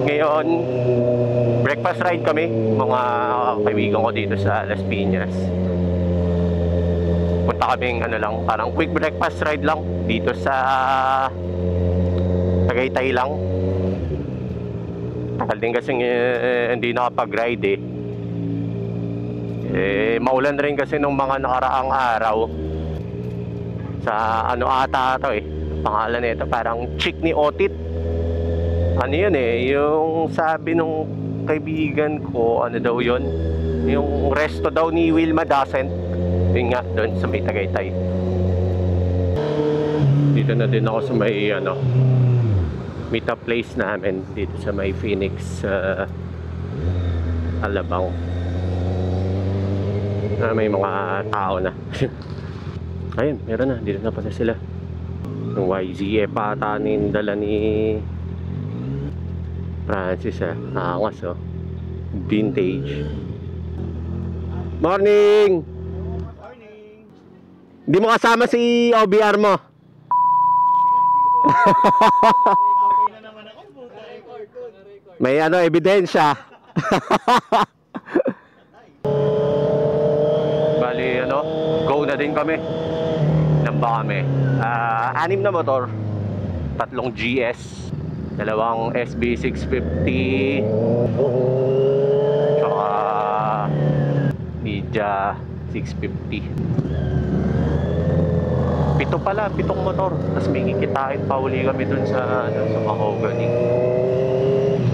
ngayon breakfast ride kami, mga kaibigan ko dito sa Las Piñas. Punta kaming ano lang, parang quick breakfast ride lang dito sa Tagaytay lang. Tagal din kasi hindi nakapag-ride maulan rin kasi nung mga nakaraang araw sa ano ata ito pangalan nito, parang Chick ni Otit. Ano yun yung sabi nung kaibigan ko, ano daw yun, yung resto daw ni Wilma Dasent, yun nga doon sa may Tagaytay. Dito na din ako sa may ano meet up place namin dito sa may Phoenix Alabang. May mga tao na. Ayun, meron na, dito na pala sila. Yung YZF ata dala ni Francis angas vintage. Morning! Morning! Hindi mo kasama si OBR mo? Okay na naman ako, buta record. May ano, ebidensya. Bali ano, go na din kami. Namba kami. 6 na motor, 3 GS, 2 SB650, tsaka Media 650. 7 pala, 7 motor. Tapos may kikitain pa uli kami dun sa ano, sa Mahogany.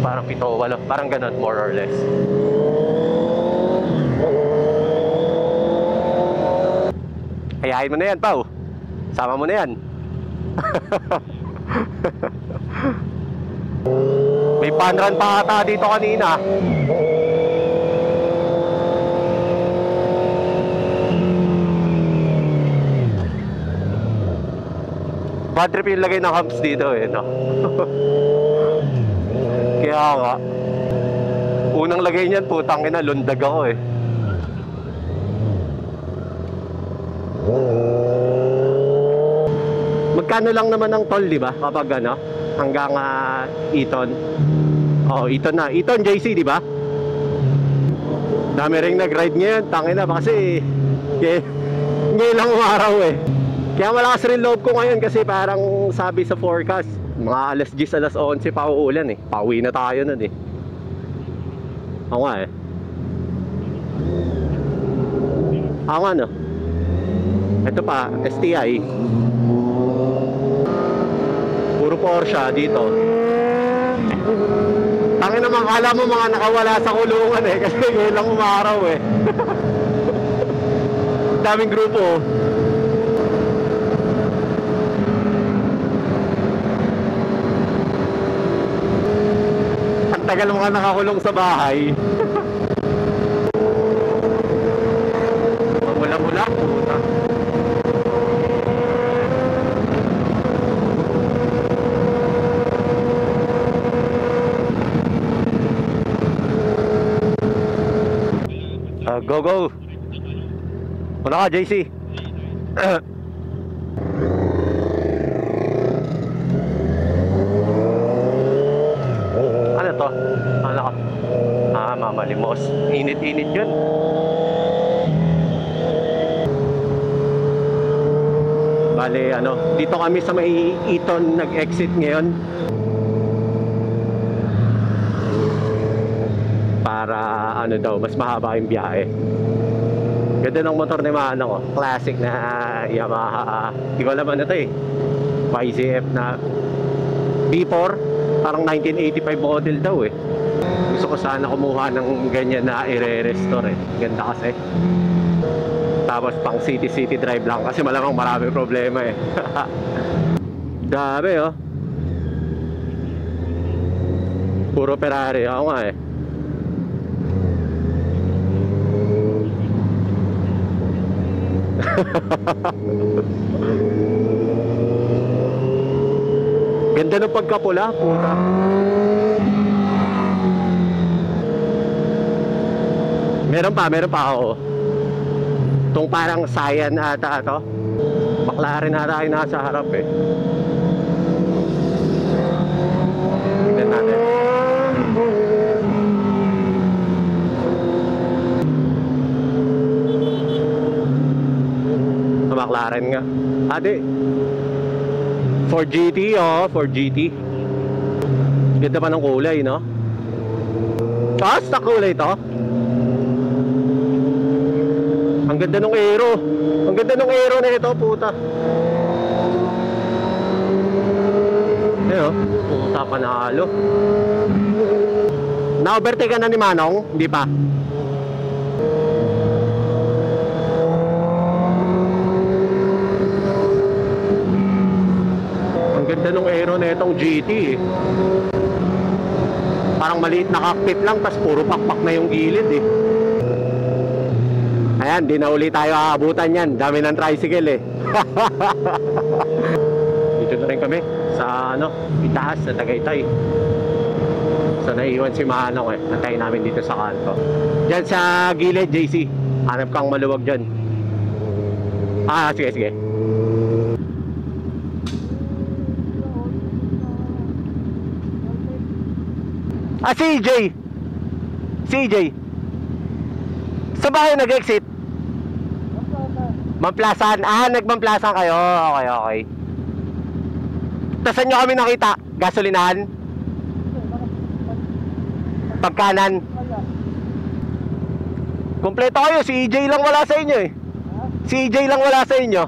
Parang 7 o 8, parang ganun, more or less. Kayahin mo na yan, Pao. Sama mo na yan. May panran pa ata dito kanina. Bad trip yung lagay ng hubs dito no? Kaya nga unang lagay niyan, putang ina, lundag ako Magkano lang naman ang toll, di ba? Kapag ano, hanggang Eton. Oh, Eton na. Eton JC, di ba? Dami ring nag-ride ngayon, tangina kasi ngayon lang umaraw Kaya malakas rin loob ko ngayon kasi parang sabi sa forecast, mga alas 10, alas 11 pa uulan Pauwi na tayo nun Oo nga Oo nga no. Ito pa, STI. Puro Porsche dito. Tangin naman, kala mo mga nakawala sa kulungan kasi ngayon lang umaraw daming grupo Ang tagal mga nakakulong sa bahay. Mula-mula puta. Go. Una ka, JC. Ano to? Ano ka? Mamalimos. Init-init yun. Bale, ano, dito kami sa may Eton nag-exit ngayon. Para ano daw, mas mahaba yung biyahe. Ganda ng motor ni Manong classic na Yamaha. Di ko alam ano to YZF na B4. Parang 1985 model daw Gusto ko sana kumuha ng ganyan na i-restore Ganda kasi. Tapos pang city drive lang kasi malamang marami problema Dami Puro Ferrari. Ako nga Ganda ng pagkapula, puta. Meron pa Itong parang Scion ata to. McLaren ata yung nasa harap Tignan natin. Ate, for GT, oh, for GT. Ganda pa ng kulay, no? Taas na kulay to. Ang ganda ng aero. Ang ganda ng aero na ito, puta. Ayun, puta, panalo. Na-overtake ka na ni Manong? Hindi pa. Ang ganda ng aero na itong GT eh. Parang maliit na cockpit lang, tas puro pakpak na yung gilid eh. Ayan, di na uli tayo aabutan yan. Dami ng tricycle eh. Dito na rin kami sa itaas sa Tagaytay. So naiiwan si Manong eh. Nantayin namin dito sa kanto. Diyan sa gilid, JC. Hanap kang maluwag dyan. Sige, sige. CJ. CJ. Sa bahay nag-exit? Mamplasan. Nagmamplasan kayo. Okay, okay. Tasan nyo kami nakita? Gasolinahan? Pagkanan? Kompleto kayo. Si EJ lang wala sa inyo eh. Si EJ lang wala sa inyo.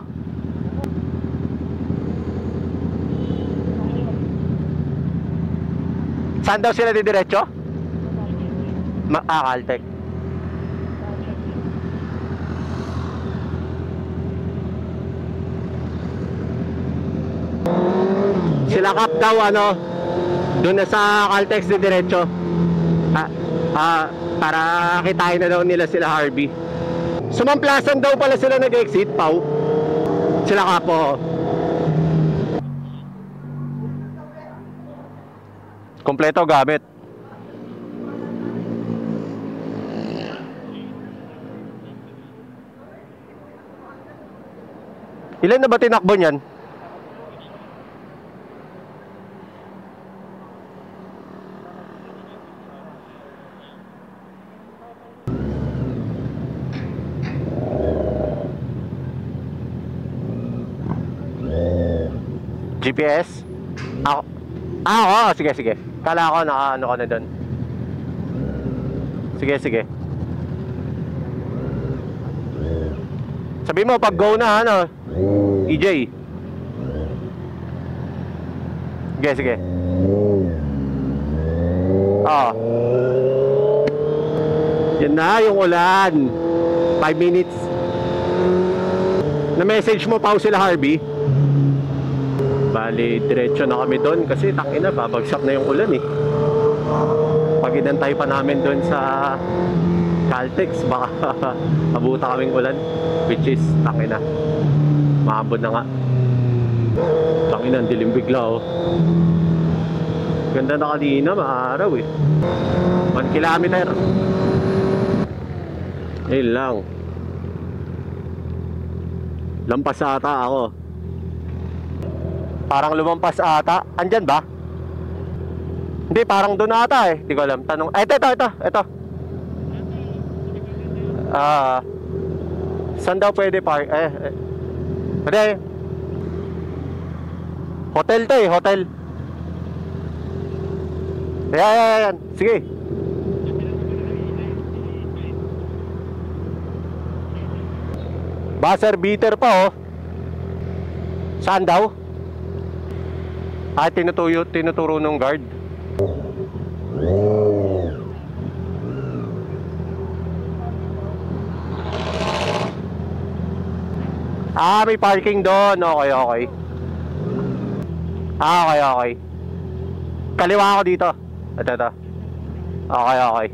Saan daw sila didiretso? Caltech. Sila Kap daw doon na sa Caltex didiretso. Para kitain na daw nila sila Harvey. Sumamplasan daw pala sila nag-exit, Pau. Sila Kapo. Kompleto gamit. Ilan na ba tinakbo niyan? GPS? Oo, sige, sige. Kala ko naka ka na doon. Sige, sige. Sabi mo pag go na EJ. Sige, sige. Yan na yung ulan. 5 minutes. Na-message mo pa sila Harvey? Bali, diretso na kami doon kasi takina, babagsak na yung ulan eh. Pag inantay pa namin doon sa Caltex, baka abuta kaming ulan. Which is, takina, maabot na nga. Takina, dilim bigla oh. Ganda na kanina, maaraw eh. 1 kilometer. Ayun lang. Lampas ata ako. Parang lumampas ata. Andyan ba? Hindi, parang doon ata eh. Hindi ko alam. Tanong. Ito. Saan daw pwede park? Hindi. Hotel to eh, hotel. Ayan. Sige. Buzzer beater pa oh. Saan daw? Tinuturo ng guard. May parking doon. Okay, okay. Okay. Kaliwa ako dito. Ito. Okay.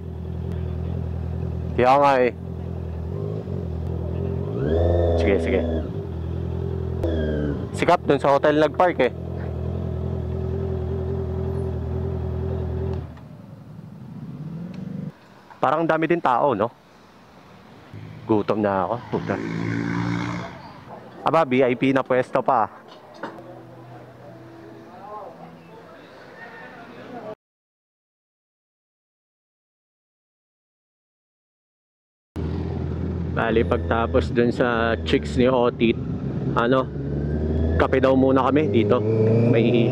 Kaya nga eh. Sige. Sikap doon sa hotel nagpark eh. Parang dami din tao, no? Gutom na ako. Puta. Aba, VIP na pwesto pa. Bali, pagtapos dun sa chicks ni Otit, Magkape daw muna kami dito. May,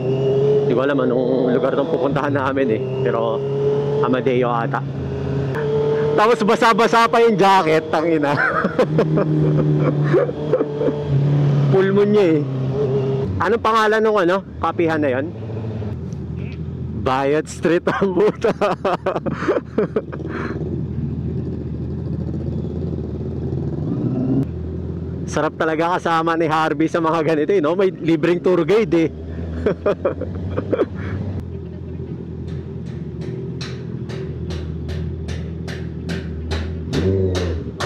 di ko alam anong lugar nung pupuntahan namin eh. Pero Amadeo ata. Tapos basa-basa pa yung jacket, tangina. Full moon niya eh. Anong pangalan nung ano? Kapihan na yon? Bayad Street ang buta. Sarap talaga kasama ni Harvey sa mga ganito eh, no? May libreng tour guide eh.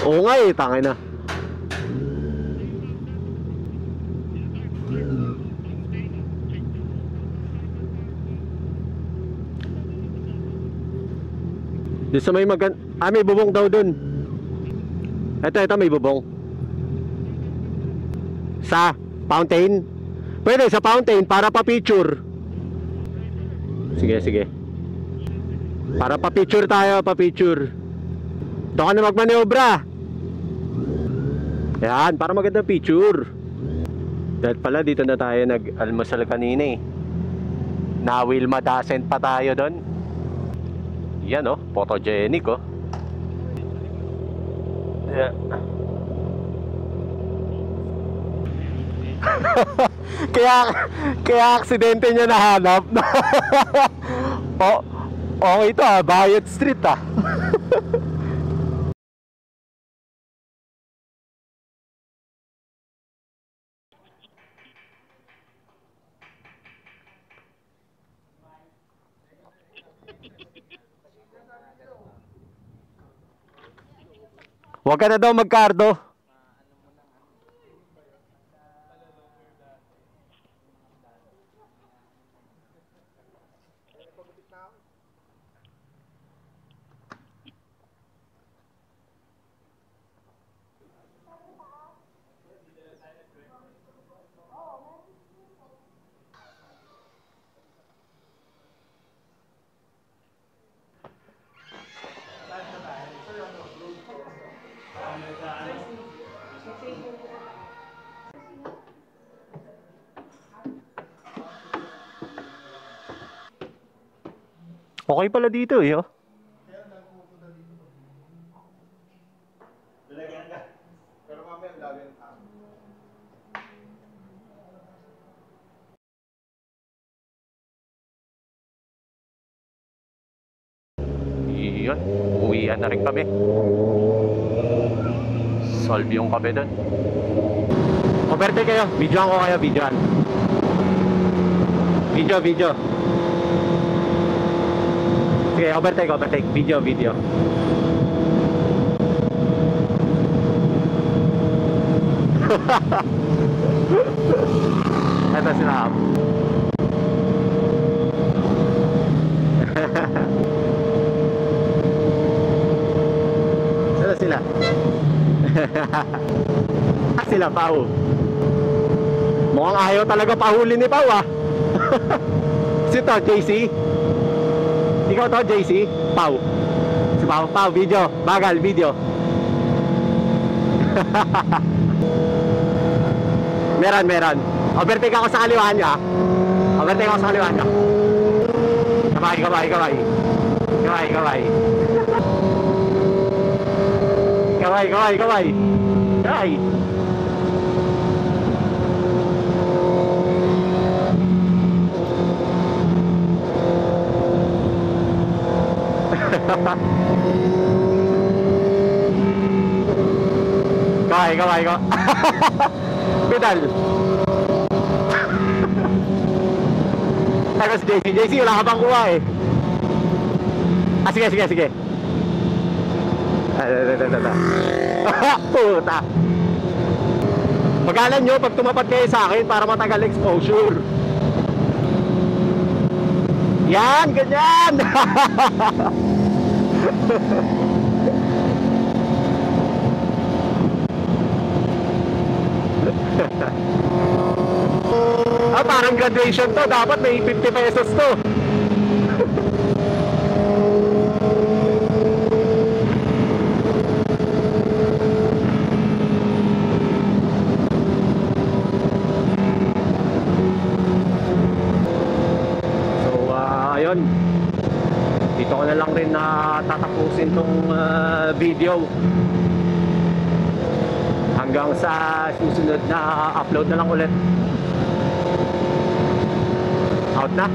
Oo nga eh, tangay na. Doon sa may may bubong daw dun. Ito may bubong. Sa fountain. Pwede sa fountain para pa-picture. Sige. Para pa-picture tayo, pa-picture. Doon ka na magmaniobra. Yan, para magandang picture. Dahil pala dito na tayo nag-almusal kanina eh. Na Wilma Dasent pa tayo doon. Yan oh, photogenic oh. Yeah. kaya aksidente niya nahanap. Oh, ito ah, Bayad Street ah. Huwag ka na daw magkardo. Okay pala dito eh, oh. Pero mamaya lagyan ang Iyon, uwian na rin kami. Solve yung kape doon. Overtake kayo, videoan ko kayo, videoan. Video. Sige, overtake, video. Ito sila. Sila. Sila, Pau. Mukhang ayaw talaga pahuli ni Pau ah. Si to, JC. Ikaw to, JC. Pau. Si Pau, video. Bagal, video. Meron. Overtake ako sa kaliwaan nyo ah. Overtake ako sa kaliwaan nyo. Kamay. Kamay. Ay. Kamay ko. Pedal. Tapos JC, wala ka bang kuha eh. Sige. Puta. Pagalan nyo pag tumapat kayo sa akin para matagal exposure. Yan, ganyan. Parang graduation to, dapat may 50 pesos to. tong video. Hanggang sa susunod na upload na lang ulit. Out na.